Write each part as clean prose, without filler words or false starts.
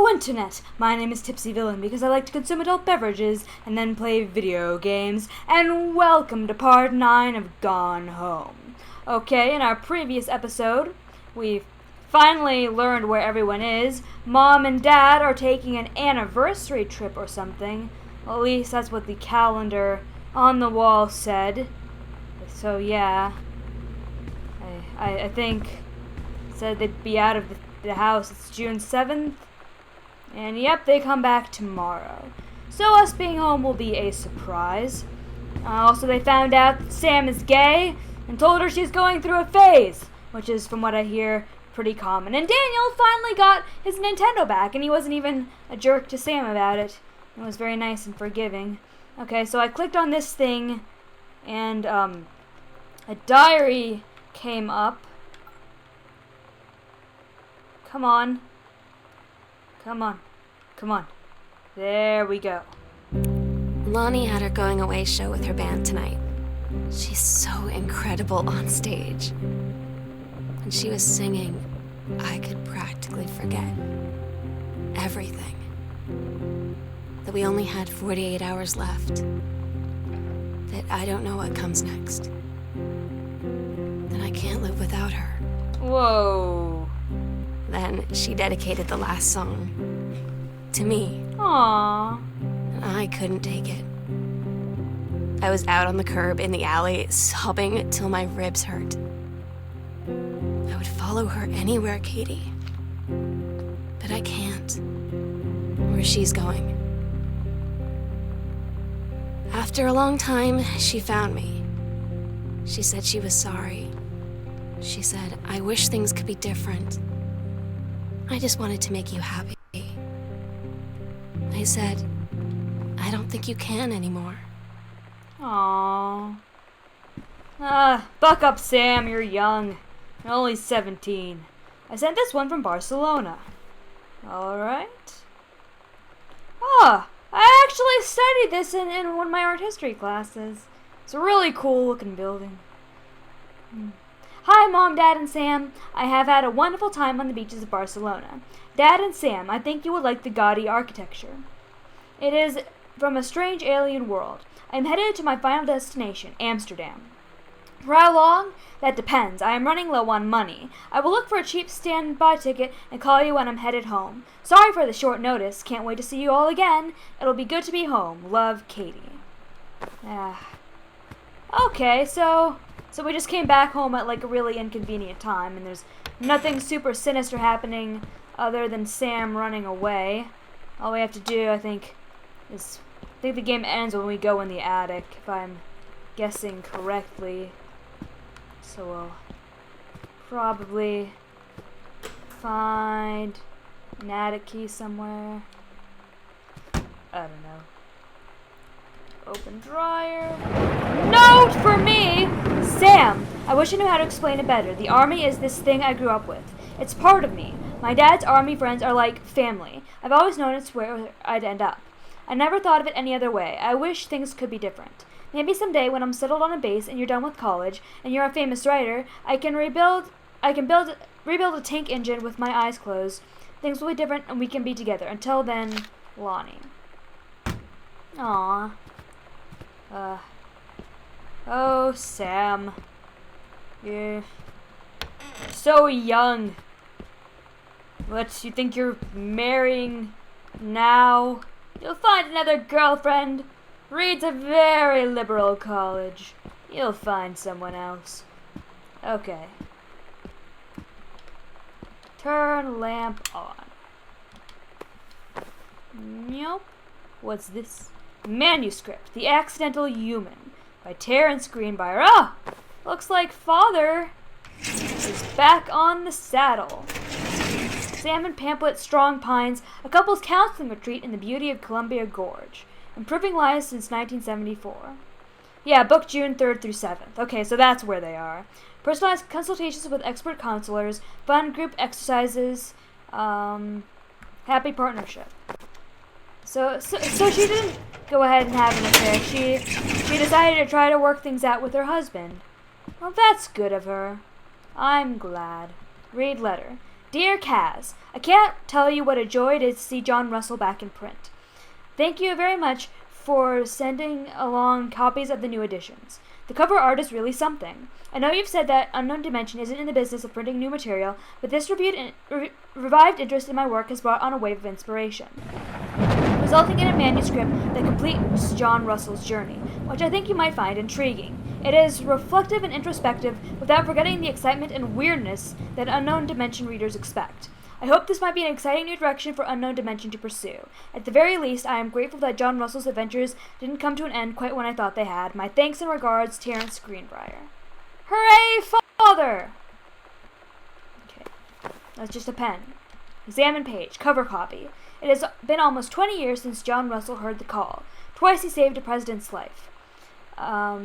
Hello Internet! My name is Tipsy Villain because I like to consume adult beverages and then play video games, and welcome to part 9 of Gone Home. Okay, in our previous episode, we finally learned where everyone is. Mom and Dad are taking an anniversary trip or something. Well, at least that's what the calendar on the wall said. So yeah, I think it said they'd be out of the house. It's June 7th. And yep, they come back tomorrow. So us being home will be a surprise. Also, they found out that Sam is gay and told her she's going through a phase, which is, from what I hear, pretty common. And Daniel finally got his Nintendo back, and he wasn't even a jerk to Sam about it. It was very nice and forgiving. Okay, so I clicked on this thing, and a diary came up. Come on. Come on. Come on. There we go. Lonnie had her going away show with her band tonight. She's so incredible on stage. When she was singing, I could practically forget everything. That we only had 48 hours left. That I don't know what comes next. That I can't live without her. Whoa. Then she dedicated the last song to me. Aww. And I couldn't take it. I was out on the curb in the alley, sobbing till my ribs hurt. I would follow her anywhere, Katie. But I can't. Where she's going. After a long time, she found me. She said she was sorry. She said, I wish things could be different. I just wanted to make you happy. I said, I don't think you can anymore. Aww. Buck up, Sam, you're young. You're only 17. I sent this one from Barcelona. Alright. I actually studied this in one of my art history classes. It's a really cool looking building. Hi, Mom, Dad, and Sam. I have had a wonderful time on the beaches of Barcelona. Dad and Sam, I think you would like the gaudy architecture. It is from a strange alien world. I am headed to my final destination, Amsterdam. For how long? That depends. I am running low on money. I will look for a cheap standby ticket and call you when I'm headed home. Sorry for the short notice. Can't wait to see you all again. It'll be good to be home. Love, Katie. Okay, so we just came back home at like a really inconvenient time, and there's nothing super sinister happening other than Sam running away. All we have to do, I think the game ends when we go in the attic, if I'm guessing correctly. So we'll probably find an attic key somewhere. I don't know. Open dryer. Note for me! Sam, I wish I knew how to explain it better. The army is this thing I grew up with. It's part of me. My dad's army friends are like family. I've always known it's where I'd end up. I never thought of it any other way. I wish things could be different. Maybe someday when I'm settled on a base and you're done with college and you're a famous writer, I can rebuild a tank engine with my eyes closed. Things will be different and we can be together. Until then, Lonnie. Aww. Oh, Sam. You're so young. What, you think you're marrying now? You'll find another girlfriend. Reed's a very liberal college. You'll find someone else. Okay. Turn lamp on. Nope. What's this? Manuscript, The Accidental Human, by Terrence Greenbrier. Looks like Father is back on the saddle. Salmon Pamphlet, Strong Pines, a couple's counseling retreat in the beauty of Columbia Gorge. Improving lives since 1974. Yeah, book June 3rd through 7th. Okay, so that's where they are. Personalized consultations with expert counselors, fun group exercises, happy partnership. So she didn't go ahead and have an affair. She decided to try to work things out with her husband. Well, that's good of her. I'm glad. Read letter. Dear Kaz, I can't tell you what a joy it is to see John Russell back in print. Thank you very much for sending along copies of the new editions. The cover art is really something. I know you've said that Unknown Dimension isn't in the business of printing new material, but this revived interest in my work has brought on a wave of inspiration, resulting in a manuscript that completes John Russell's journey, which I think you might find intriguing. It is reflective and introspective without forgetting the excitement and weirdness that Unknown Dimension readers expect. I hope this might be an exciting new direction for Unknown Dimension to pursue. At the very least, I am grateful that John Russell's adventures didn't come to an end quite when I thought they had. My thanks and regards, Terrence Greenbrier. Hooray, Father! Okay, that's just a pen. Examine page, cover copy. It has been almost 20 years since John Russell heard the call. Twice he saved a president's life.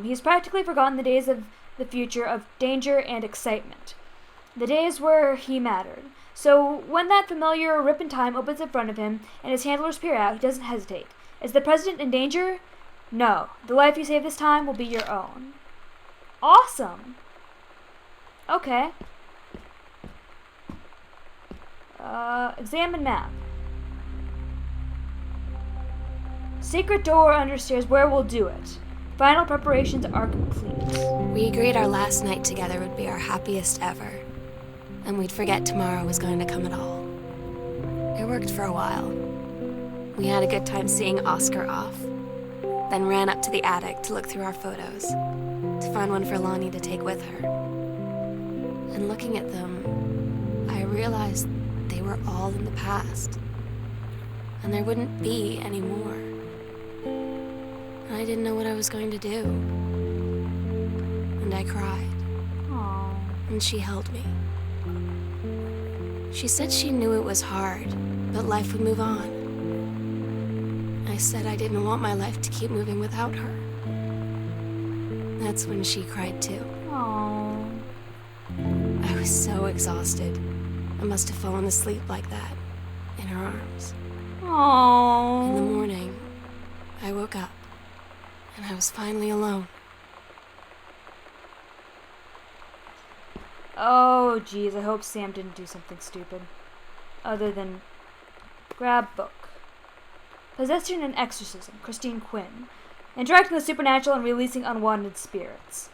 He's practically forgotten the days of the future of danger and excitement. The days where he mattered. So when that familiar rip in time opens in front of him and his handlers peer out, he doesn't hesitate. Is the president in danger? No. The life you save this time will be your own. Awesome. Okay. Examine map. Secret door understairs, where we'll do it. Final preparations are complete. We agreed our last night together would be our happiest ever, and we'd forget tomorrow was going to come at all. It worked for a while. We had a good time seeing Oscar off, then ran up to the attic to look through our photos, to find one for Lonnie to take with her. And looking at them, I realized they were all in the past, and there wouldn't be any more. And I didn't know what I was going to do. And I cried. Aww. And she held me. She said she knew it was hard, but life would move on. I said I didn't want my life to keep moving without her. That's when she cried too. Aww. I was so exhausted. I must have fallen asleep like that, in her arms. Aww. In the morning, I woke up, and I was finally alone. Oh, geez, I hope Sam didn't do something stupid. Other than grab book. Possession and Exorcism, Christine Quinn. Interacting with the supernatural and releasing unwanted spirits.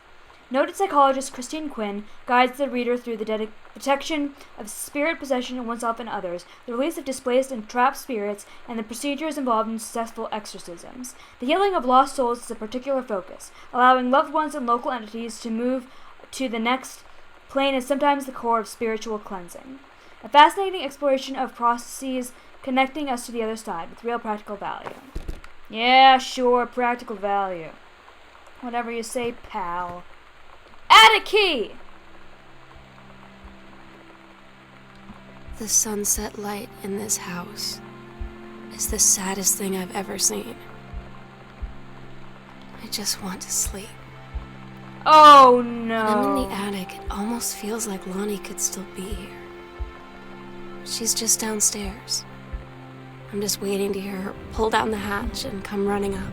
Noted psychologist Christine Quinn guides the reader through the detection of spirit possession in oneself and others, the release of displaced and trapped spirits, and the procedures involved in successful exorcisms. The healing of lost souls is a particular focus. Allowing loved ones and local entities to move to the next plane is sometimes the core of spiritual cleansing. A fascinating exploration of processes connecting us to the other side with real practical value. Yeah, sure, practical value. Whatever you say, pal. Attic key! The sunset light in this house is the saddest thing I've ever seen. I just want to sleep. Oh no. When I'm in the attic, it almost feels like Lonnie could still be here. She's just downstairs. I'm just waiting to hear her pull down the hatch and come running up.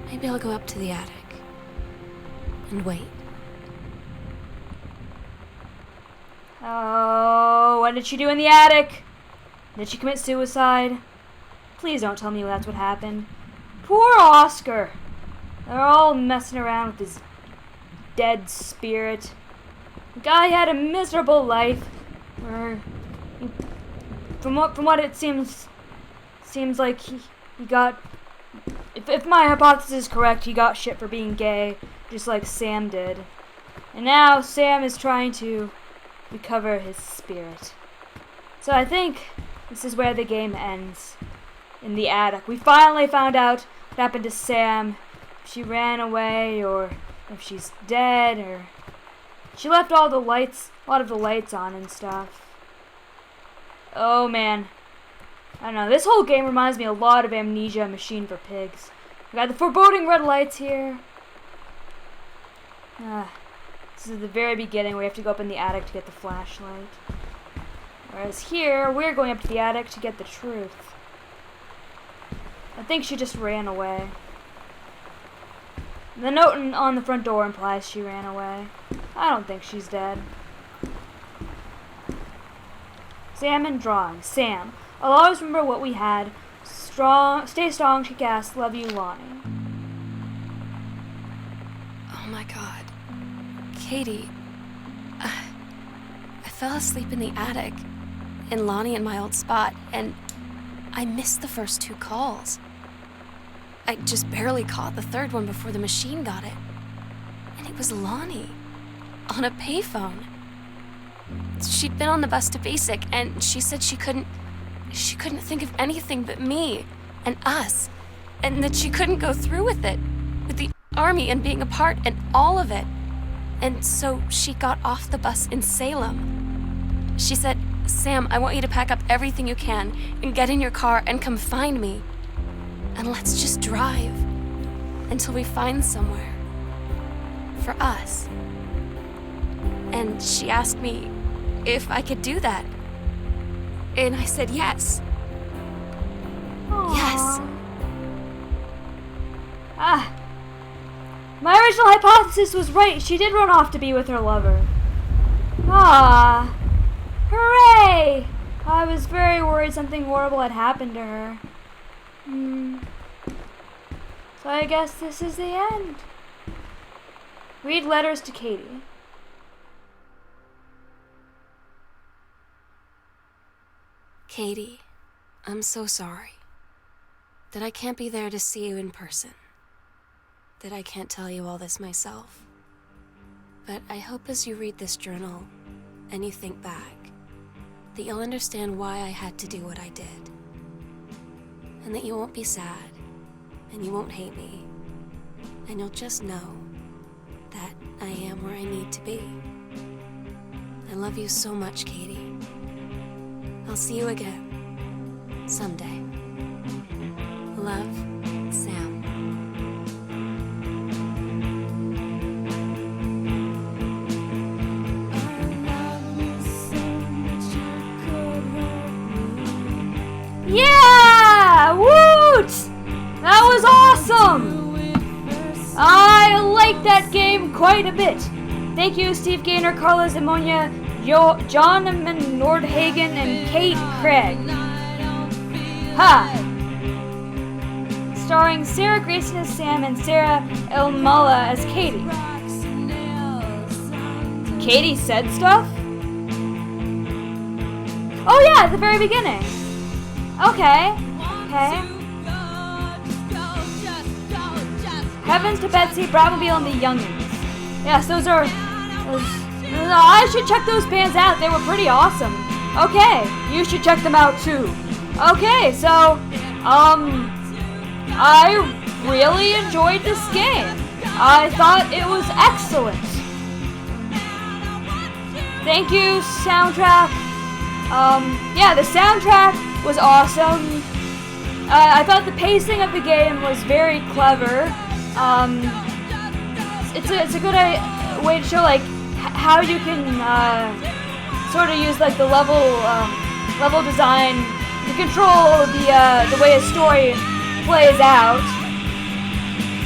Maybe I'll go up to the attic and wait. Oh, what did she do in the attic? Did she commit suicide? Please don't tell me that's what happened. Poor Oscar. They're all messing around with his dead spirit. The guy had a miserable life. Where from what it seems like he got. If my hypothesis is correct, he got shit for being gay, just like Sam did. And now Sam is trying to recover his spirit. So I think this is where the game ends. In the attic. We finally found out what happened to Sam. If she ran away, or if she's dead, or she left a lot of the lights on and stuff. Oh man. I don't know, this whole game reminds me a lot of Amnesia: Machine for Pigs. We got the foreboding red lights here. This is the very beginning where you have to go up in the attic to get the flashlight. Whereas here, we're going up to the attic to get the truth. I think she just ran away. The note on the front door implies she ran away. I don't think she's dead. Sam and drawing. Sam. I'll always remember what we had. Stay strong, kick ass, love you, Lonnie. Oh my god. Katie. I fell asleep in the attic, in Lonnie and my old spot, and I missed the first 2 calls. I just barely caught the third one before the machine got it. And it was Lonnie, on a payphone. She'd been on the bus to Basic, and she said she couldn't think of anything but me and us, and that she couldn't go through with it, with the army and being apart and all of it. And so she got off the bus in Salem. She said, Sam, I want you to pack up everything you can and get in your car and come find me. And let's just drive until we find somewhere for us. And she asked me if I could do that. And I said yes. Aww. Yes. My original hypothesis was right. She did run off to be with her lover. Hooray! I was very worried something horrible had happened to her. So I guess this is the end. Read letters to Katie. Katie, I'm so sorry that I can't be there to see you in person, that I can't tell you all this myself. But I hope as you read this journal and you think back, that you'll understand why I had to do what I did. And that you won't be sad, and you won't hate me, and you'll just know that I am where I need to be. I love you so much, Katie. I'll see you again, someday. Love, Sam. Yeah! Woot! That was awesome! I like that game quite a bit. Thank you, Steve Gaynor, Carla Zimonia, John Nordhagen, and Kate Craig. Starring Sarah Grayson as Sam and Sarah Elmala as Katie. Katie said stuff? Oh yeah, at the very beginning. Okay. Heavens to Betsy, Bramobile, and the Youngins. Yes, those are... I should check those bands out. They were pretty awesome. Okay, you should check them out too. Okay, so, I really enjoyed this game. I thought it was excellent. Thank you, soundtrack. Yeah, the soundtrack was awesome. I thought the pacing of the game was very clever. It's a good way to show like how you can sort of use like the level design to control the way a story plays out,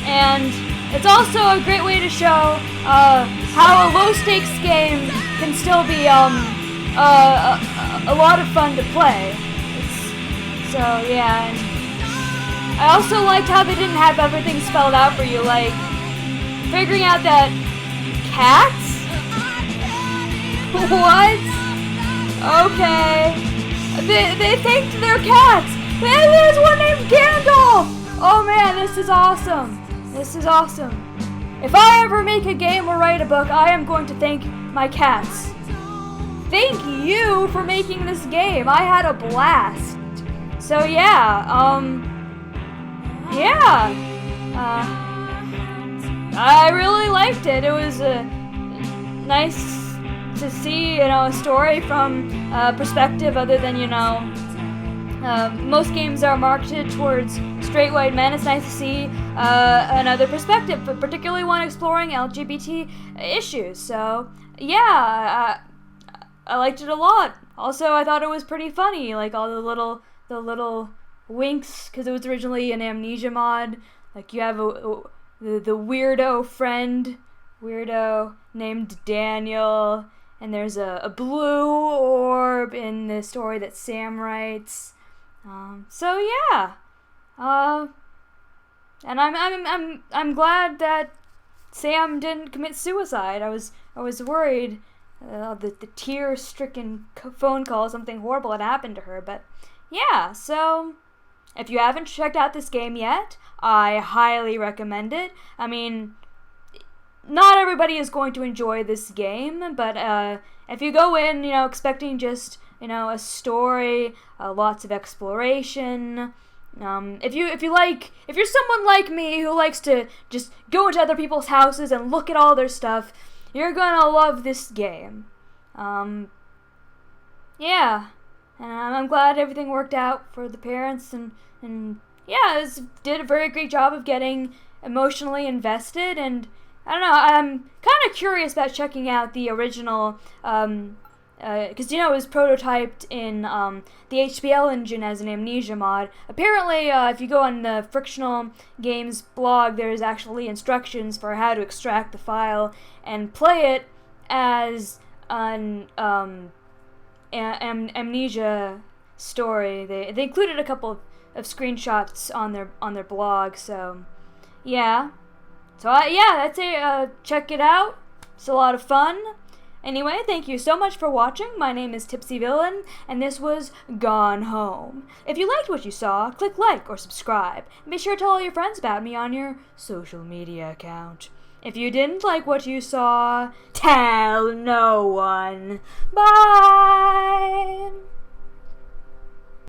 and it's also a great way to show how a low stakes game can still be a lot of fun to play. So yeah, and I also liked how they didn't have everything spelled out for you, like figuring out that cats? What? Okay. They thanked their cats. Man, there's one named Gandalf! Oh man, this is awesome. This is awesome. If I ever make a game or write a book, I am going to thank my cats. Thank you for making this game. I had a blast. So yeah, I really liked it. It was nice to see, a story from a perspective other than, most games are marketed towards straight white men. It's nice to see another perspective, but particularly one exploring LGBT issues. So yeah, I liked it a lot. Also, I thought it was pretty funny, like all the little winks, because it was originally an Amnesia mod. Like you have the weirdo friend, named Daniel, and there's a blue orb in the story that Sam writes. So yeah, and I'm glad that Sam didn't commit suicide. I was worried the tear-stricken phone call, something horrible had happened to her. But yeah, so if you haven't checked out this game yet, I highly recommend it. I mean, not everybody is going to enjoy this game, but if you go in, expecting just, a story, lots of exploration, if you're someone like me who likes to just go into other people's houses and look at all their stuff, you're gonna love this game. Yeah, and I'm glad everything worked out for the parents, and yeah, it did a very great job of getting emotionally invested, and I don't know, I'm kind of curious about checking out the original, because, it was prototyped in the HPL engine as an Amnesia mod. Apparently, if you go on the Frictional Games blog, there's actually instructions for how to extract the file and play it as an Amnesia story. They included a couple of screenshots on their blog, so yeah. So yeah, I'd say check it out. It's a lot of fun. Anyway, thank you so much for watching. My name is Tipsy Villain, and this was Gone Home. If you liked what you saw, click like or subscribe, and be sure to tell all your friends about me on your social media account. If you didn't like what you saw, tell no one. Bye!